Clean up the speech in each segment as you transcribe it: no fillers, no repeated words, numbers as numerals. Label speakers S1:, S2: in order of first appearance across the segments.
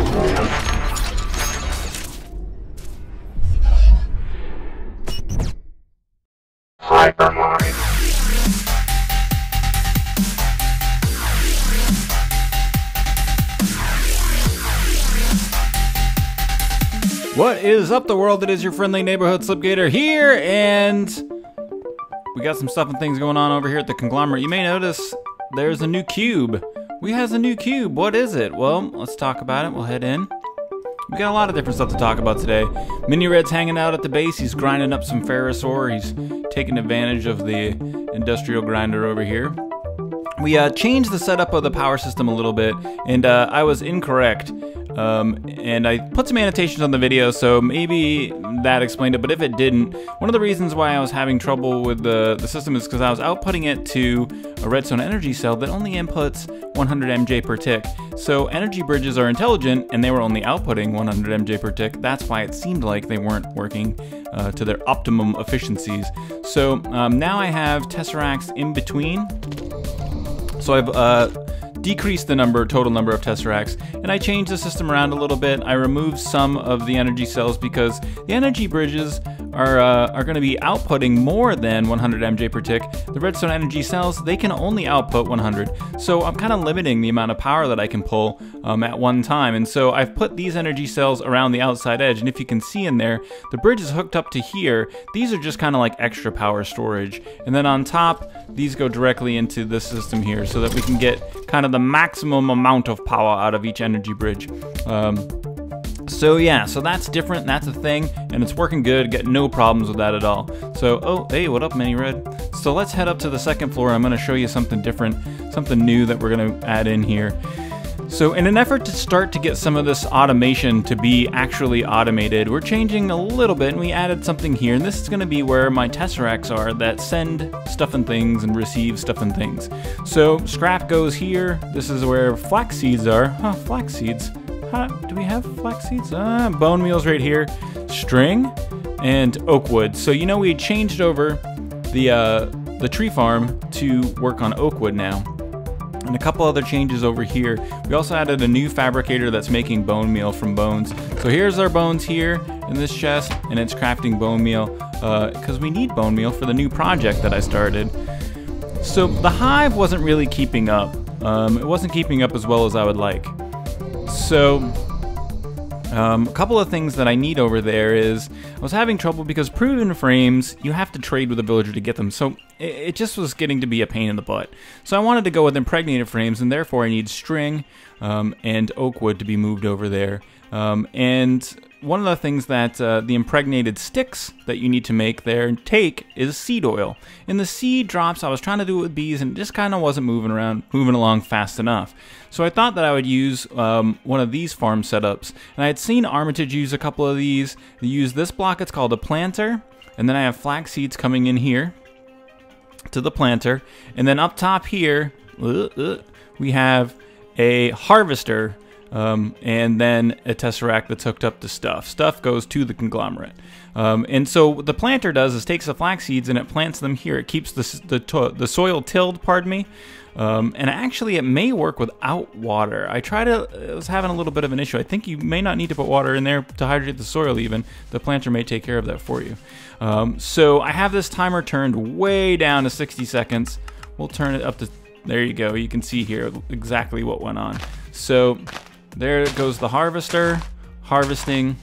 S1: Hypermine.
S2: What is up, the world? It is your friendly neighborhood Slipgator here, and we got some stuff and things going on over here at the conglomerate. You may notice there's a new cube. We has a new cube. What is it? Well, let's talk about it. We'll head in. We got a lot of different stuff to talk about today. Mini Red's hanging out at the base. He's grinding up some ferrous ore. He's taking advantage of the industrial grinder over here. We changed the setup of the power system a little bit, and I was incorrect. And I put some annotations on the video, so maybe that explained it, but if it didn't, one of the reasons why I was having trouble with the system is because I was outputting it to a redstone energy cell that only inputs 100 MJ per tick. So energy bridges are intelligent, and they were only outputting 100 MJ per tick. That's why it seemed like they weren't working to their optimum efficiencies. So now I have tesseracts in between. So I've decreased the total number of tesseracts, and I changed the system around a little bit. I removed some of the energy cells because the energy bridges are going to be outputting more than 100 MJ per tick. The redstone energy cells, they can only output 100, so I'm kind of limiting the amount of power that I can pull at one time. And so I've put these energy cells around the outside edge, and if you can see in there, the bridge is hooked up to here. These are just kind of like extra power storage, and then on top, these go directly into this system here so that we can get kind of the maximum amount of power out of each energy bridge. So yeah, so that's different, that's a thing, and it's working good, get no problems with that at all. So, oh, hey, what up, Mini Red? So let's head up to the second floor. I'm gonna show you something different, something new that we're gonna add in here. So in an effort to start to get some of this automation to be actually automated, we're changing a little bit, and we added something here, and this is gonna be where my tesseracts are that send stuff and things and receive stuff and things. So scrap goes here, this is where flax seeds are. Huh, flax seeds. Do we have flax seeds? Bone meal's right here. String and oak wood. So you know we changed over the tree farm to work on oak wood now. And a couple other changes over here. We also added a new fabricator that's making bone meal from bones. So here's our bones here in this chest, and it's crafting bone meal because we need bone meal for the new project that I started. So the hive wasn't really keeping up. It wasn't keeping up as well as I would like. So a couple of things that I need over there is I was having trouble because proven frames, you have to trade with a villager to get them. So it just was getting to be a pain in the butt. So I wanted to go with impregnated frames, and therefore I need string and oak wood to be moved over there. And one of the things that the impregnated sticks that you need to make there and take is seed oil. In the seed drops, I was trying to do it with bees, and it just kind of wasn't moving along fast enough. So I thought that I would use one of these farm setups. And I had seen Armitige use a couple of these. They use this block, it's called a planter. And then I have flax seeds coming in here to the planter. And then up top here, we have a harvester. And then a tesseract that's hooked up to stuff. Stuff goes to the conglomerate. And so what the planter does is takes the flax seeds and it plants them here. It keeps the soil tilled, pardon me. And actually it may work without water. I was having a little bit of an issue. I think you may not need to put water in there to hydrate the soil even. The planter may take care of that for you. So I have this timer turned way down to 60 seconds. We'll turn it up to, there you go. You can see here exactly what went on. So there goes the harvester, harvesting.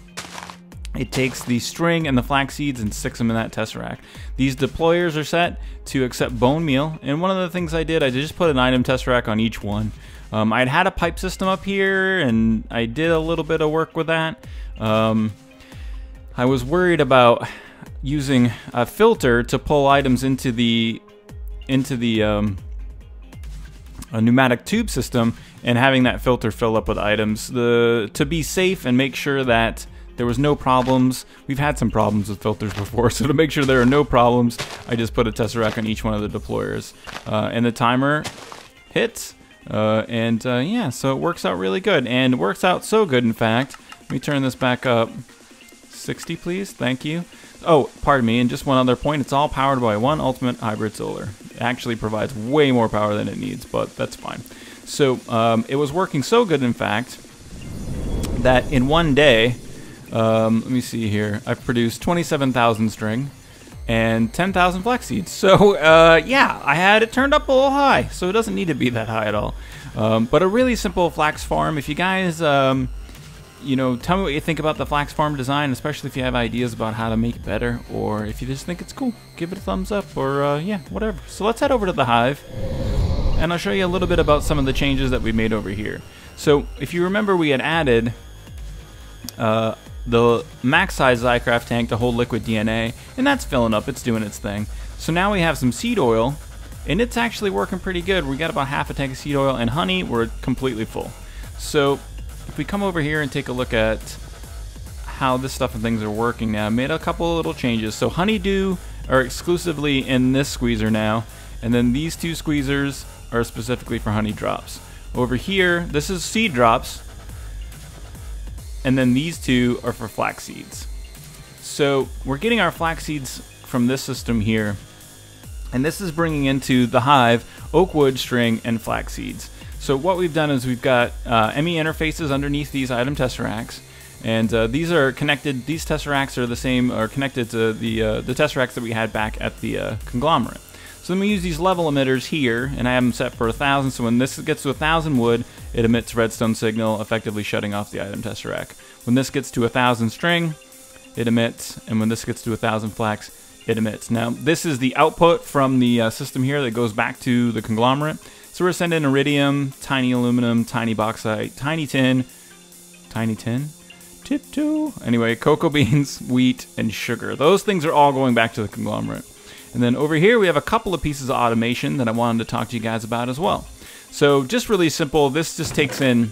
S2: It takes the string and the flax seeds and sticks them in that tesseract. These deployers are set to accept bone meal, and one of the things I just put an item tesseract on each one. I'd had a pipe system up here, and I did a little bit of work with that. I was worried about using a filter to pull items into the a pneumatic tube system and having that filter fill up with items to be safe and make sure that there was no problems. We've had some problems with filters before, so to make sure there are no problems, I just put a tesseract on each one of the deployers. And the timer hits, yeah, so it works out really good. And it works out so good, in fact. Let me turn this back up. 60, please. Thank you. Oh, pardon me, and just one other point. It's all powered by one ultimate hybrid solar. It actually provides way more power than it needs, but that's fine. So it was working so good, in fact, that in one day, let me see here, I've produced 27,000 string and 10,000 flax seeds. So yeah, I had it turned up a little high, so it doesn't need to be that high at all. But a really simple flax farm. If you guys, you know, tell me what you think about the flax farm design, especially if you have ideas about how to make it better, or if you just think it's cool, give it a thumbs up, or yeah, whatever. So let's head over to the Hive, and I'll show you a little bit about some of the changes that we made over here. So if you remember, we had added the max size Zycraft tank to hold liquid DNA, and that's filling up, it's doing its thing. So now we have some seed oil, and it's actually working pretty good. We got about half a tank of seed oil, and honey, we're completely full. So if we come over here and take a look at how this stuff and things are working now, I made a couple of little changes. So honeydew are exclusively in this squeezer now, and then these two squeezers are specifically for honey drops. Over here, this is seed drops, and then these two are for flax seeds. So we're getting our flax seeds from this system here, and this is bringing into the Hive oak wood, string, and flax seeds. So what we've done is we've got ME interfaces underneath these item tesseracts, and these are connected. These tesseracts are the same, are connected to the tesseracts that we had back at the conglomerate. So then we use these level emitters here, and I have them set for 1,000. So when this gets to 1,000 wood, it emits redstone signal, effectively shutting off the item tesseract. When this gets to 1,000 string, it emits, and when this gets to 1,000 flax, it emits. Now this is the output from the system here that goes back to the conglomerate. So we're sending iridium, tiny aluminum, tiny bauxite, tiny tin, tiptoe. Anyway, cocoa beans, wheat, and sugar. Those things are all going back to the conglomerate. And then over here we have a couple of pieces of automation that I wanted to talk to you guys about as well. So just really simple, this just takes in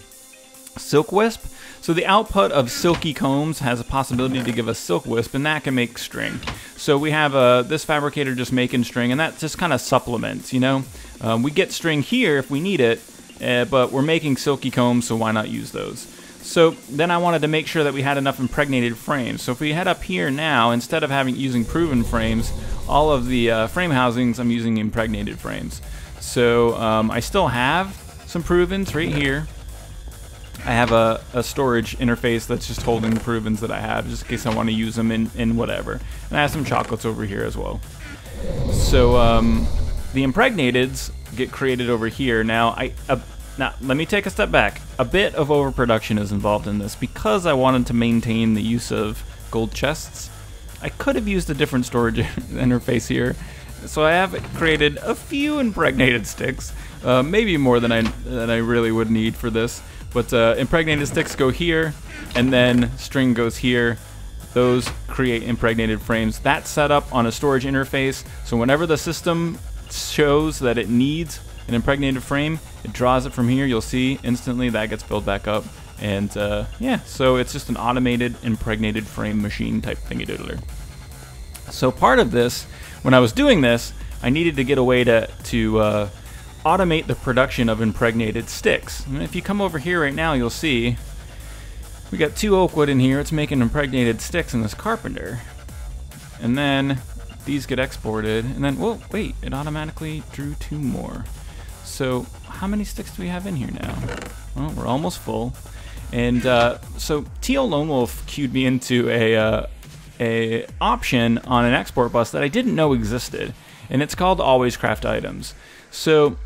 S2: silk wisp. So the output of silky combs has a possibility to give us silk wisp, and that can make string. So we have this fabricator just making string, and that just kind of supplements, you know. We get string here if we need it, but we're making silky combs, so why not use those? So then I wanted to make sure that we had enough impregnated frames. So if we head up here now, instead of using proven frames, all of the frame housings I'm using impregnated frames. So I still have some provens right here. I have a storage interface that's just holding the provens that I have, just in case I want to use them in whatever. And I have some chocolates over here as well. So the impregnateds get created over here. Now, now, let me take a step back. A bit of overproduction is involved in this because I wanted to maintain the use of gold chests. I could have used a different storage interface here. So I have created a few impregnated sticks, maybe more than I really would need for this. But impregnated sticks go here, and then string goes here. Those create impregnated frames. That's set up on a storage interface, so whenever the system shows that it needs an impregnated frame, it draws it from here. You'll see instantly that gets filled back up. And yeah, so it's just an automated impregnated frame machine type thingy-doodler. So part of this, when I was doing this, I needed to get a way to automate the production of impregnated sticks. And if you come over here right now, you'll see we got 2 oak wood in here. It's making impregnated sticks in this carpenter. And then these get exported, and then, whoa, wait, it automatically drew 2 more. So how many sticks do we have in here now? Well, we're almost full. And so Teal Lone Wolf queued me into a option on an export bus that I didn't know existed, and it's called Always Craft Items. So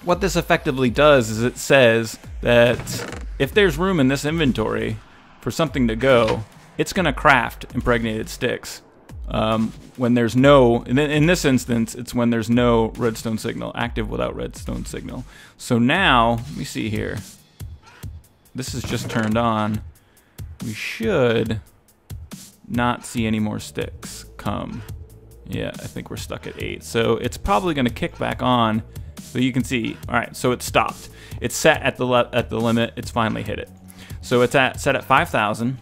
S2: what this effectively does is it says that if there's room in this inventory for something to go, it's going to craft impregnated sticks. When there's no, in this instance, it's when there's no redstone signal, active without redstone signal. So now, let me see here. This is just turned on. We should not see any more sticks come. Yeah, I think we're stuck at 8. So it's probably going to kick back on. So you can see, all right, so it stopped. It's set at the limit. It's finally hit it. So it's set at 5,000.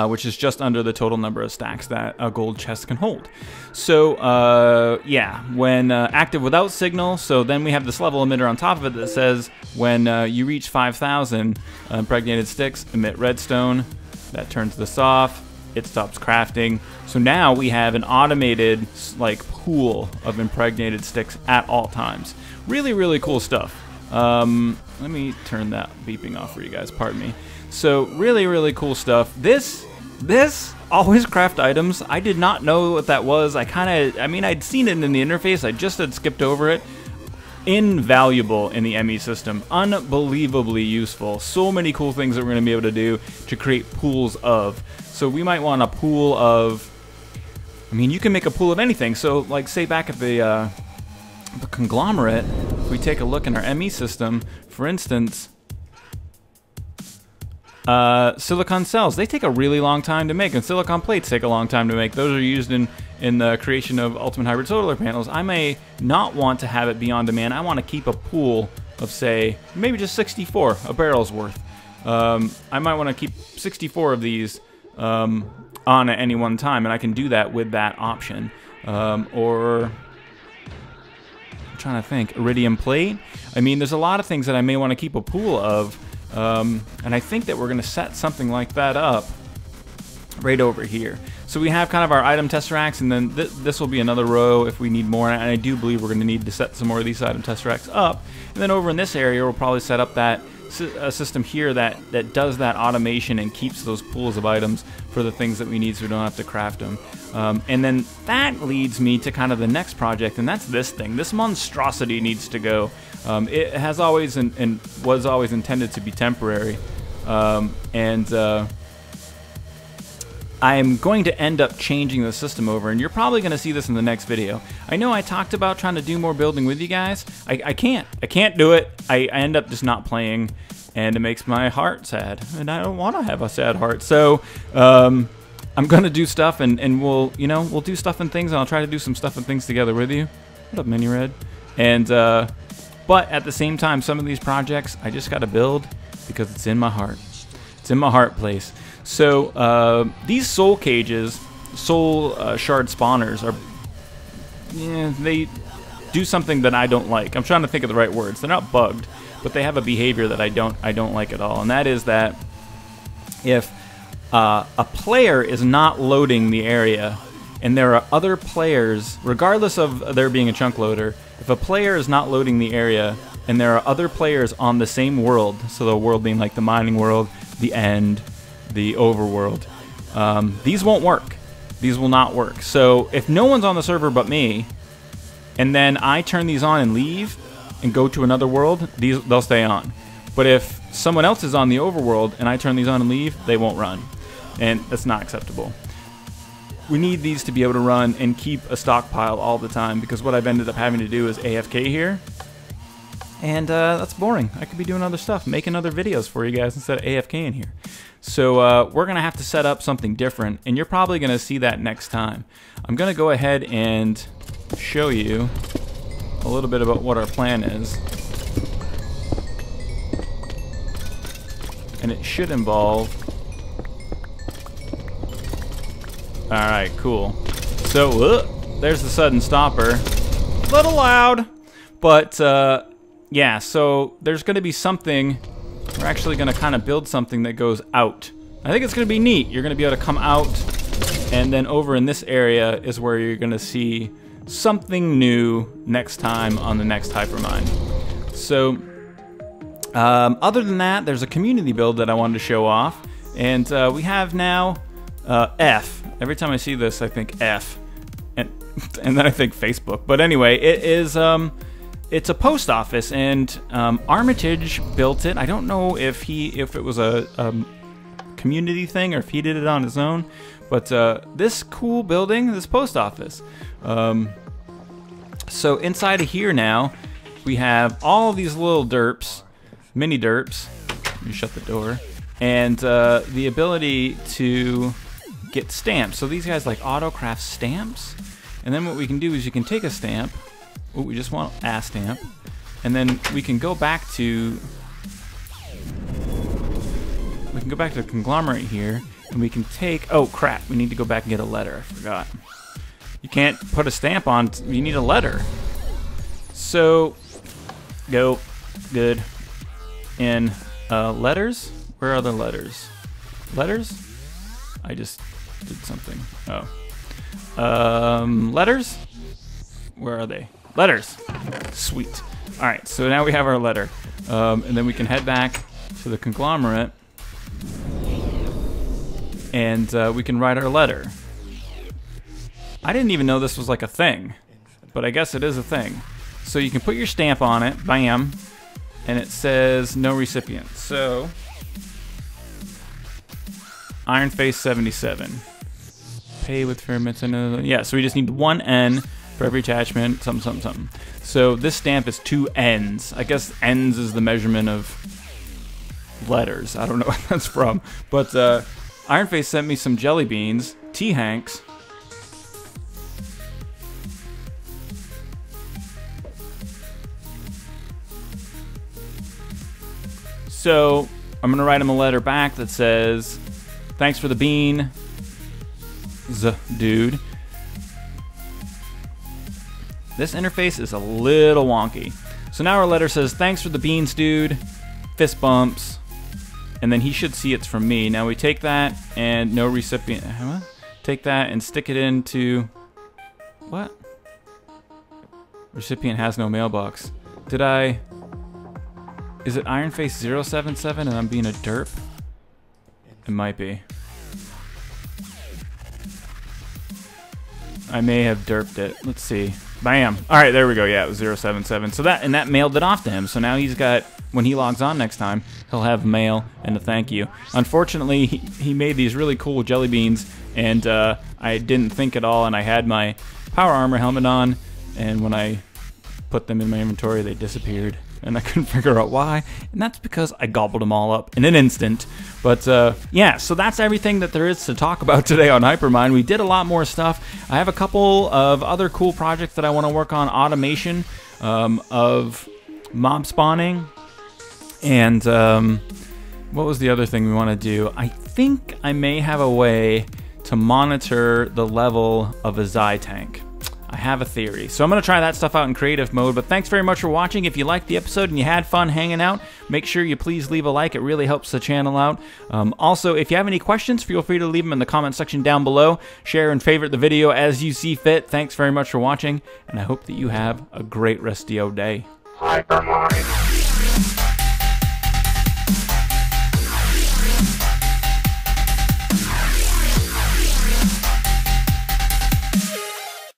S2: Which is just under the total number of stacks that a gold chest can hold. So yeah, when active without signal, so then we have this level emitter on top of it that says when you reach 5,000 impregnated sticks, emit redstone. That turns this off. It stops crafting. So now we have an automated like pool of impregnated sticks at all times. Really, really cool stuff. let me turn that beeping off for you guys, pardon me. So really cool stuff. This always craft items. I did not know what that was. I mean, I'd seen it in the interface, I just had skipped over it. Invaluable in the ME system, unbelievably useful. So many cool things that we're going to be able to do to create pools of. So we might want a pool of, I mean, you can make a pool of anything. So like say back at the conglomerate, if we take a look in our ME system, for instance, silicon cells, they take a really long time to make, and silicon plates take a long time to make. Those are used in the creation of ultimate hybrid solar panels. I may not want to have it be on demand. I want to keep a pool of, say, maybe just 64, a barrel's worth. I might want to keep 64 of these on at any one time, and I can do that with that option. Or, I'm trying to think, iridium plate. I mean, there's a lot of things that I may want to keep a pool of. And I think that we're going to set something like that up right over here. So we have kind of our item tesseracts, and then this will be another row if we need more. And I do believe we're going to need to set some more of these item tesseracts up. And then over in this area, we'll probably set up that system here that does that automation and keeps those pools of items for the things that we need so we don't have to craft them. And then that leads me to kind of the next project, and that's this thing. This monstrosity needs to go. It has always and was always intended to be temporary. I'm going to end up changing the system over, and you're probably going to see this in the next video. I know I talked about trying to do more building with you guys. I can't do it. I end up just not playing, and it makes my heart sad, and I don't want to have a sad heart. So I'm going to do stuff, and we'll do stuff and things, and I'll try to do some stuff and things together with you. What up, Mini Red? And but at the same time, some of these projects I just got to build because it's in my heart. It's in my heart place. So these soul cages, soul shard spawners are, they do something that I don't like. I'm trying to think of the right words. They're not bugged, but they have a behavior that I don't like at all. And that is that if a player is not loading the area, and there are other players, regardless of there being a chunk loader, if a player is not loading the area and there are other players on the same world, so the world being like the mining world, the end, the overworld, these won't work. These will not work. So if no one's on the server but me, and then I turn these on and leave and go to another world, they'll stay on. But if someone else is on the overworld and I turn these on and leave, they won't run. And that's not acceptable. We need these to be able to run and keep a stockpile all the time, because what I've ended up having to do is AFK here. And that's boring. I could be doing other stuff, making other videos for you guys instead of AFKing here. So we're going to have to set up something different, and you're probably going to see that next time. I'm going to go ahead and show you a little bit about what our plan is. And it should involve... Alright, cool. So, there's the sudden stopper. A little loud, but yeah, so there's going to be something. We're actually going to kind of build something that goes out. I think it's going to be neat. You're going to be able to come out, and then over in this area is where you're going to see something new next time on the next Hypermine. So, other than that, there's a community build that I wanted to show off, and we have now F. Every time I see this, I think F, and then I think Facebook. But anyway, it is it's a post office, and Armitige built it. I don't know if it was a community thing or if he did it on his own, but this cool building, this post office. So inside of here now, we have all of these little derps, mini derps. Let me shut the door, and the ability to get stamps. So these guys like autocraft stamps, and then what we can do is you can take a stamp. Oh, we just want a stamp, and then we can go back to the conglomerate here, and we can take, oh crap, we need to go back and get a letter. I forgot. You can't put a stamp on, you need a letter. So go good in letters. Where are the letters? Letters? I just did something. Oh. Letters? Where are they? Letters. Sweet. Alright, so now we have our letter. And then we can head back to the conglomerate, and we can write our letter. I didn't even know this was like a thing, but I guess it is a thing. So you can put your stamp on it, bam, and it says no recipient. So Iron Face 77. Pay with ferments and yeah. So we just need 1 N for every attachment. Something, something, something. So this stamp is 2 N's. I guess N's is the measurement of letters. I don't know what that's from. But Iron Face sent me some jelly beans. T. Hanks. So I'm gonna write him a letter back that says, "Thanks for the bean, dude." This interface is a little wonky. So now our letter says, "Thanks for the beans, dude." Fist bumps, and then he should see it's from me. Now we take that and no recipient. Huh? Take that and stick it into what? Recipient has no mailbox. Did I? Is it Iron Face 077 and I'm being a derp? It might be. I may have derped it. Let's see. Bam. All right, there we go. Yeah, it was 077. So that mailed it off to him. So now he's got, when he logs on next time, he'll have mail and a thank you. Unfortunately, he made these really cool jelly beans, and I didn't think at all, and I had my power armor helmet on, and when I put them in my inventory, they disappeared. And I couldn't figure out why, and that's because I gobbled them all up in an instant. But yeah, so that's everything that there is to talk about today on Hypermine. We did a lot more stuff. I have a couple of other cool projects that I want to work on. Automation of mob spawning, and what was the other thing we want to do? I think I may have a way to monitor the level of a Xi tank. I have a theory. So I'm going to try that stuff out in creative mode, but thanks very much for watching. If you liked the episode and you had fun hanging out, make sure you please leave a like. It really helps the channel out. Also, if you have any questions, feel free to leave them in the comment section down below. Share and favorite the video as you see fit. Thanks very much for watching, and I hope that you have a great rest of your day.
S1: Hypermine.